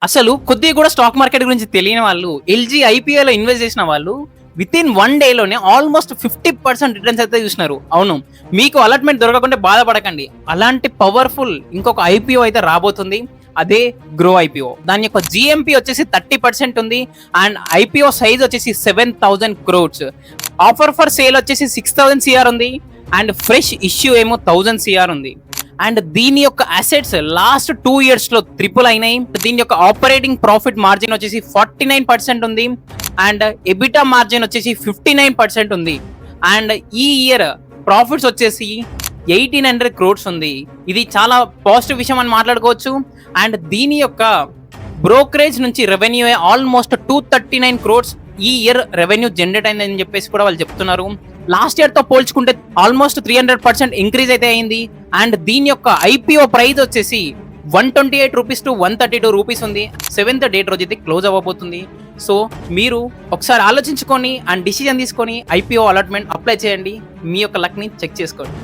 అసలు కొద్దిగా కూడా స్టాక్ మార్కెట్ గురించి తెలియని వాళ్ళు ఎల్జీ ఐపీఓలో ఇన్వెస్ట్ చేసిన వాళ్ళు వితిన్ 1 డేలోనే ఆల్మోస్ట్ 50% రిటర్న్స్ అయితే చూసినారు. అవును. మీకు అలాట్‌మెంట్ దొరకకుంటే బాధపడకండి. అలాంటి పవర్‌ఫుల్ ఇంకొక ఐపీఓ అయితే రాబోతుంది. అదే గ్రో ఐపీఓ. దాని యొక్క జీఎంపీ వచ్చేసి 30% ఉంది. అండ్ ఐపీఓ సైజ్ వచ్చేసి 7,000 క్రోర్స్. ఆఫర్ ఫర్ సేల్ వచ్చేసి 6,000 సీఆర్ ఉంది. అండ్ ఫ్రెష్ ఇష్యూ ఏమో 1,000 సీఆర్ ఉంది. అండ్ దీని యొక్క అసెట్స్ లాస్ట్ 2 ఇయర్స్ లో ట్రిపుల్ అయినాయి. దీని యొక్క ఆపరేటింగ్ ప్రాఫిట్ మార్జిన్ వచ్చేసి 49% ఉంది. అండ్ ఎబిటా మార్జిన్ వచ్చేసి 59% ఉంది. అండ్ ఈ ఇయర్ ప్రాఫిట్స్ వచ్చేసి 1,800 క్రోర్స్ ఉంది. ఇది చాలా పాజిటివ్ విషయం అని మాట్లాడుకోవచ్చు. అండ్ దీని యొక్క బ్రోకరేజ్ నుంచి రెవెన్యూ ఆల్మోస్ట్ 239 క్రోర్స్ ఈ ఇయర్ రెవెన్యూ జనరేట్ అయిందని చెప్పేసి కూడా వాళ్ళు చెప్తున్నారు. లాస్ట్ ఇయర్ తో పోల్చుకుంటే ఆల్మోస్ట్ 300% ఇంక్రీజ్ అయితే అయింది. అండ్ దీని యొక్క ఐపీఓ ప్రైస్ వచ్చేసి 128 రూపీస్ టు 132 రూపీస్ ఉంది. 7th డేట్ రోజు అయితే క్లోజ్ అవ్వబోతుంది. సో మీరు ఒకసారి ఆలోచించుకొని అండ్ డిసిజన్ తీసుకొని ఐపీఓ అలాట్మెంట్ అప్లై చేయండి. మీ యొక్క లక్ ని చెక్ చేసుకోండి.